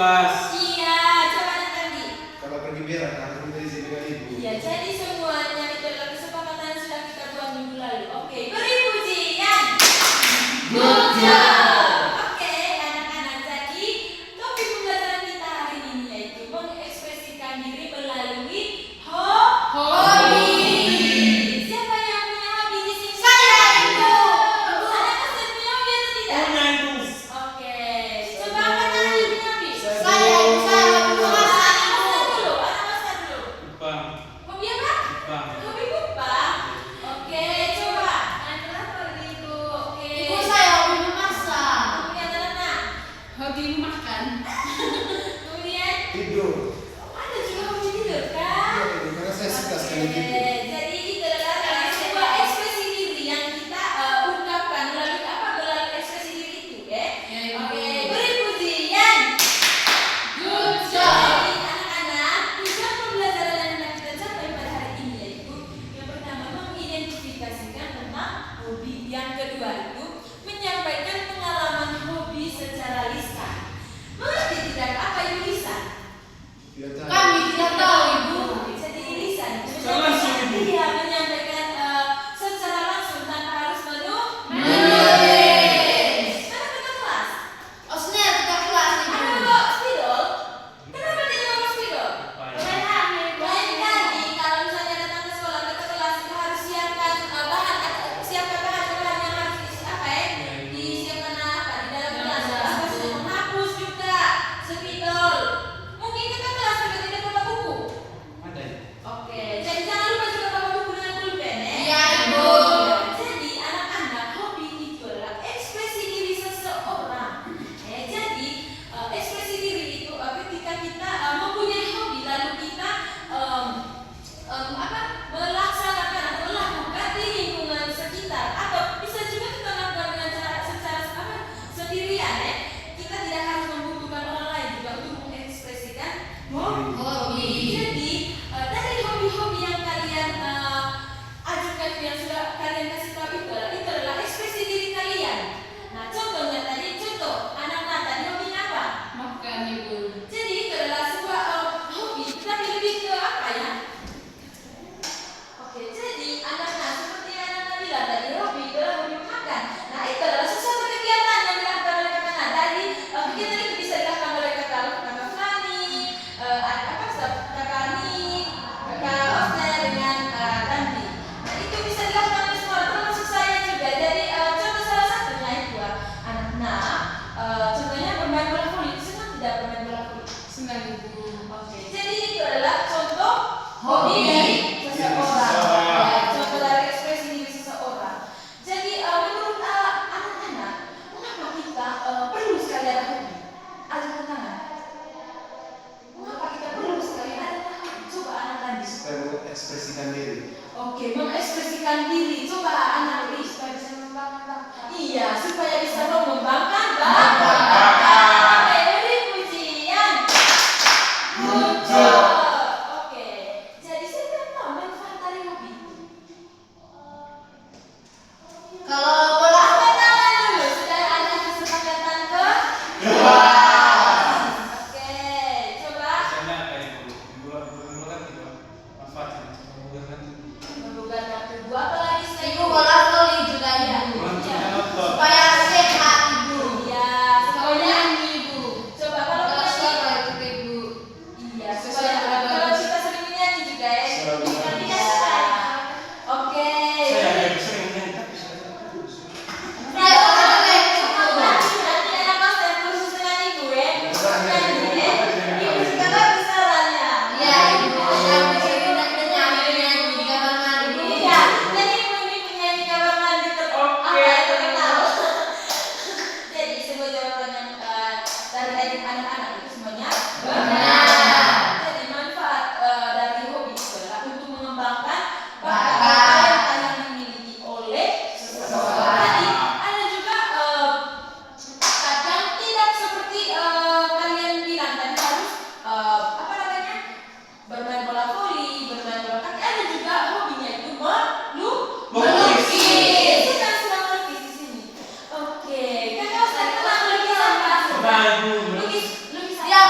kelas. Iya, coba nanti. Kalau pergi berak harus minta izin dengan ibu. Iya, jadi semuanya itu adalah kesepakatan yang sudah kita buat minggu lalu. Oke, beri pujian. Good job. Oke, anak-anak. Jadi topik pembelajaran kita hari ini yaitu mengekspresikan diri melalui hobi. Siapa yang punya hobi di sini? Saya, Ibu. Anak kelas punya hobi atau tidak? Punya Ibu. Oke, coba angkat tangan yang punya hobi. Saya memasak. Anak masak dulu. Jepang. Hobi apa? Jepang. Hobi kupang. Oke, coba. Anak apa itu? Oke. Ibu saya hobi memasak. Kemudian anak. Hobi makan. Kemudian Tidur. ada juga hobi tidur kan? Iya, karena saya suka sekali Oke, tidur. jadi itu adalah sebuah ekspresi diri yang kita ungkapkan melalui apa? Melalui ekspresi diri itu, ya. Oke, beri pujian. Good Jadi job. anak-anak, tujuan pembelajaran yang hendak kita capai pada hari ini yaitu yang pertama mengidentifikasikan tentang hobi, yang kedua itu menyampaikan pengalaman hobi secara lisan. Mengerti tidak apa itu lisan? Tidak tahu. Kami tidak tahu, Ibu. Jadi lisan Secara langsung, Ibu. Iya, menyampaikan secara langsung tanpa harus Menulis. Mana kita kelas? Osnya kita kelas, Ada Ibu. bawa spidol? Kenapa tidak bawa spidol? Apa ya? Lain kali kalau misalnya datang ke sekolah ke kelas itu harus siapkan bahan yang harus diisi apa ya? Disiapkan apa di dalam kelas? Apa sih? Menghapus juga, spidol. Mungkin ke kelas juga tidak bawa buku. Ada ya? Oke, jadi jangan lupa juga bawa buku dengan pulpen ya. Iya, Ibu. Jadi anak-anak hobi itu adalah ekspresi diri seseorang. Jadi ekspresi diri itu ketika kita mempunyai hobi lalu kita melaksanakan atau melakukan di lingkungan sekitar atau bisa juga kita lakukan dengan cara secara sendirian ya. Kita tidak harus membutuhkan orang lain juga untuk mengekspresikan hobi. Jadi dari hobi-hobi yang kalian ajukan yang sudah kalian kasih tahu itu adalah ekspresi diri kalian. Nah contohnya tadi anak-anak tadi hobinya apa? Makan, Ibu. Jadi itu adalah sebuah hobi, tapi lebih ke apa ya? Oke, jadi anak-anak seperti yang anak bilang tadi hobi itu adalah hobi makan. Nah itu adalah sesuatu kegiatan yang dilakukan oleh kakak. Dari kegiatan itu bisa dilakukan oleh kakak Fani, kakak Ani, kakak Osna dengan Tanti. Nah itu bisa dilakukan oleh semua, termasuk saya juga. Jadi contoh salah satunya itu anak-anak. Contohnya bermain bola voli. Senang tidak bermain bola voli? Senang, Ibu. Oke, jadi itu adalah contoh hobi Hobi seseorang. Ya, contoh dari ekspresi diri seseorang. Jadi menurut anak-anak, mengapa kita perlu sekali ada hobi? Angkat tangan. Mengapa kita perlu sekali ada hobi? Coba anak tadi. Supaya mengekspresikan diri. Oke, mengekspresikan diri. Coba anak Ri, supaya bisa mengembangkan. Iya, supaya bisa mengembangkan bakat. Oke, beri pujian. Good job. Oke, jadi saya tidak tahu manfaat dari hobi. Kalau bola Angkat tangan dulu, sudah ada kesepakatan ke? Oke, coba Misalnya apa ya Ibu? Ibu kan gitu. Manfaatnya. Memudahkan. membugarkan tubuh. Apalagi saya Ibu bola voli juga, Iya. Ibu. Iya. Supaya sehat, Ibu. Iya, Supaya supaya nyanyi, Ibu. coba kalau Kalau menyanyi. suara itu ke Ibu. Iya, supaya kalau kita sering menyanyi juga ya. Selalu Kita menyanyi. tidak salah. Oke. Saya ada yang sering menyanyi tapi saya tidak terus. Saya suka deh. Nanti anak kelas yang khusus dengan ibu ya. Nyanyi ya. Ibu juga kan bisa orangnya. Iya, Ibu. Yang bisa kita nyanyi di kamar mandi. Iya, jadi ibu ini penyanyi kamar mandi terkenal. Jadi semua jawaban yang dari anak-anak itu semuanya Benar. Jadi manfaat dari hobi itu adalah untuk mengembangkan Bakat. bakat yang dimiliki oleh seseorang. Jadi ada juga kadang tidak seperti kalian bilang tadi harus apa namanya bermain bola voli, bermain bola kaki. Ada juga hobinya itu melukis. Kita sedang melukis di sini. Oke, kakak Ustaz kenal lukisan apa? Pernah Ibu Lukis Yang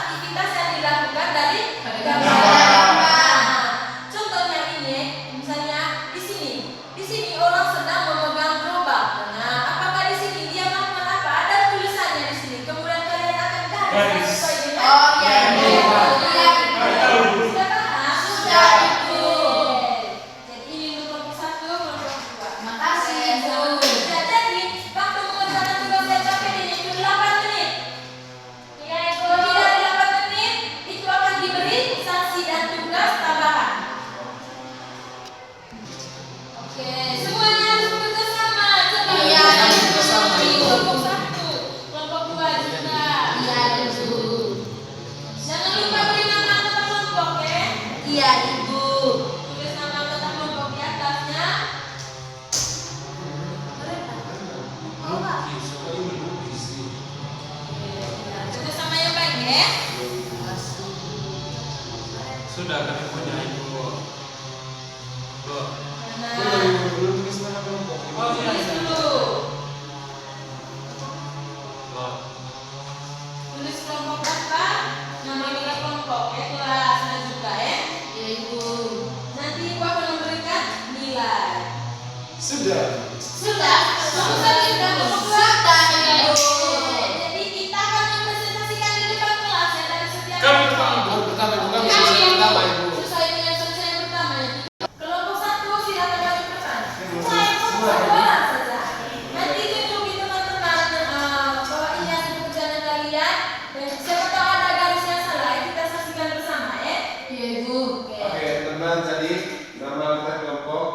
aktivitas yang dilakukan dari gambar. Gambar. Contohnya ini, misalnya di sini orang sedang memegang gerobak. Nah, apakah di sini dia melakukan apa? Ada tulisannya di sini. Kemudian kalian akan garis sesuai dengan. Oh iya, Ibu. Iya. Tahu. Sudah paham? Sudah, Ibu. Jadi ini untuk kelompok 1, kelompok 2. Makasih, Ibu. Nah, jadi waktu mengerjakan tugas LKPD itu 8 menit. Iya, Ibu. Lebih dari 8 menit itu akan diberi sanksi dan tugas tambahan. Oke, semuanya harus bekerja sama. Coba Iya, Ibu. Ibu. Kelompok 1, kelompok 2 juga. Iya, Ibu. Jangan lupa beri nama anggota kelompok ya. Iya, Ibu. Tulis nama anggota kelompok di atasnya. Kerja sama yang baik ya. Sudah kami punya ibu. Tuh. Nah, Belum tulis nama kelompok. Oh iya. tulis dulu. Tuh. Tulis kelompok berapa? Nama anggota kelompok ya, kelas juga ya. Iya, Ibu. Nanti Ibu akan memberikan nilai. Sudah. Sudah? Kamu tadi sudah ngomong Sudah, Ibu. Jadi kita akan mempresentasikan di depan kelas ya dari setiap Kami kelompok. Bukan pertama, bukan sesi pertama Ibu. Sesuai dengan sesi yang pertama ya. Kelompok 1 silakan maju ke depan. Semua. Satu orang saja. Nanti tunjukin teman-teman bahwa ini hasil pekerjaan kalian dan siapa tahu ada garis yang salah ya, kita saksikan bersama ya. Iya, Ibu. Oke, teman-teman, jadi nama anggota kelompok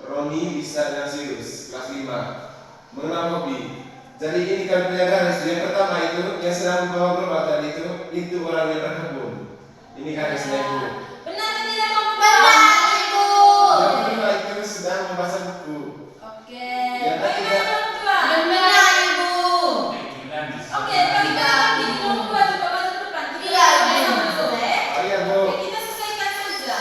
Roni Bisa dan Sirius, kelas 5. Mengenal hobi. Jadi ini kami punya garis. Yang pertama itu yang sedang membawa gerobak tadi itu orang yang berkebun. Ini garisnya Ibu. Benar atau tidak kamu? Benar, Ibu. Yang kedua itu sedang membaca buku. Oke. Yang Bagaimana ketiga. kelompok 2? Benar, Ibu. Oke, bagaimana di kelompok 2 coba maju ke depan. Kita Iya, Ibu. sama-sama ya. Oh iya Bu. Oke, kita selesaikan saja.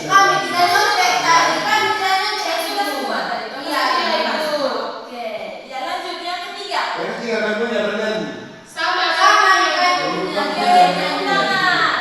Kami tidak nyontek tadi. Kami tidak nyontek, Saya sudah Ibu. semua tadi. Iya, Ibu. Oke, ya lanjut yang ketiga. Yang ketiga kami punya bernyanyi. Sama-sama, Ibu. Oke, tepuk tangan.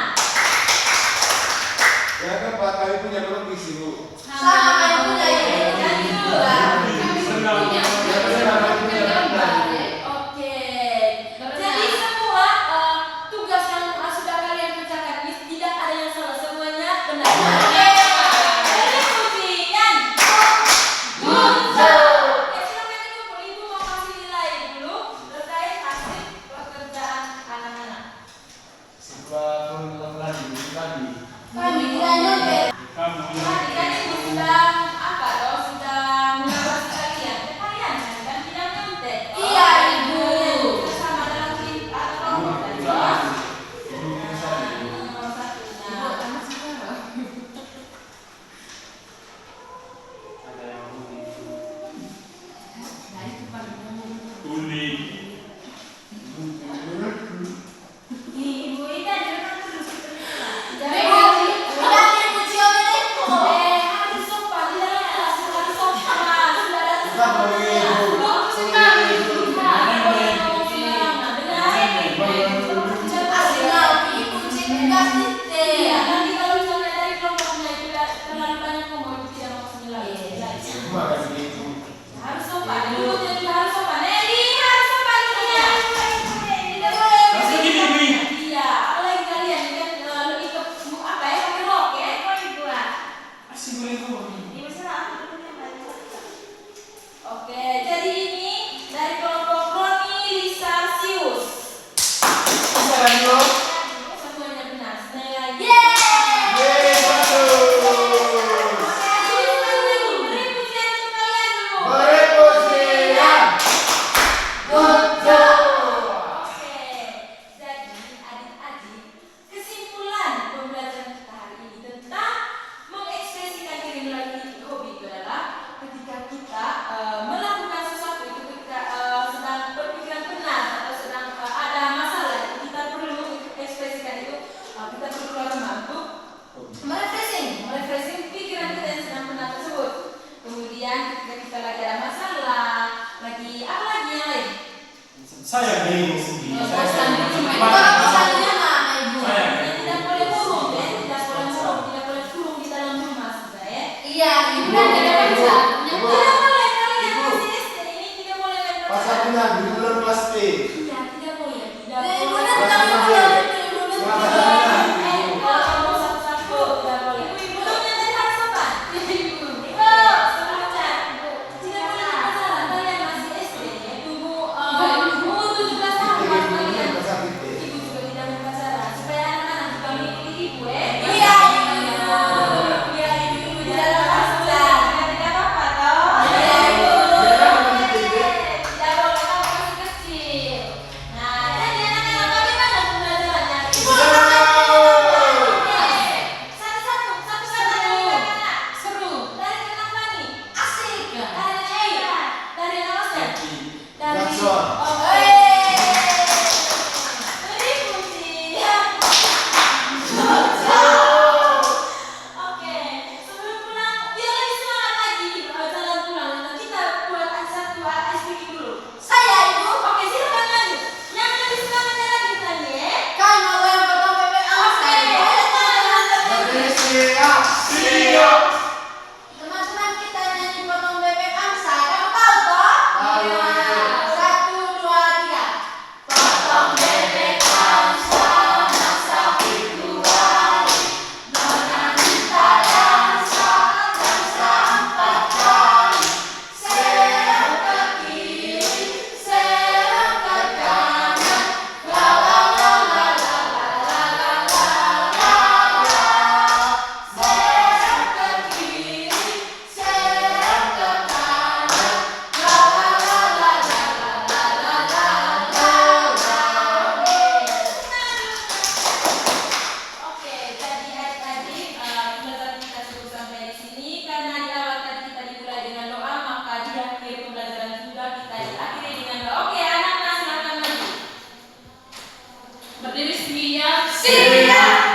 CV-nya siap.